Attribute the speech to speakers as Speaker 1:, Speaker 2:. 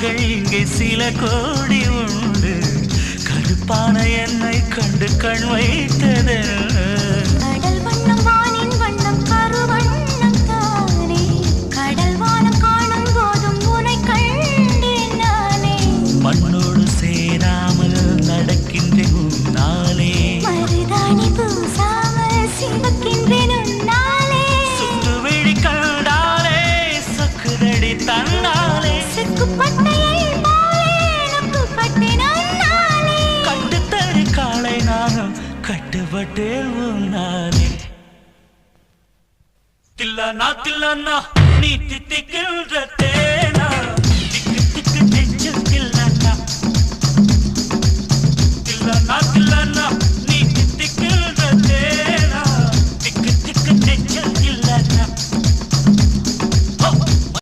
Speaker 1: ஆண்கள் இங்கே சில கோடி உண்டு கருப்பான என்னை கண்டு கண் வைத்தது
Speaker 2: கடல் வண்ணம் வானின் வண்ணம் கருவண்ணம் தானே கடல் வானம் காணும் போதும் உனை கண்டேன் நானே
Speaker 1: மண்ணோடு சேராமல் நடக்கின்றேன் உன்னாலே
Speaker 2: மருதாணி பூசாமல் சிவக்கின்றேன் உன்னாலே
Speaker 1: சுட்டு விழி கண்டாலே சொக்குதடி தன்னாலே
Speaker 2: செக்குப்பட்டையை போலே நொக்குப்பட்டேன் உன்னாலே
Speaker 1: கட்டுத்தறி காலை நானும் கட்டுப்பட்டேன் உன்னாலே தில்லானா தில்லானா நீ தித்திக்கிற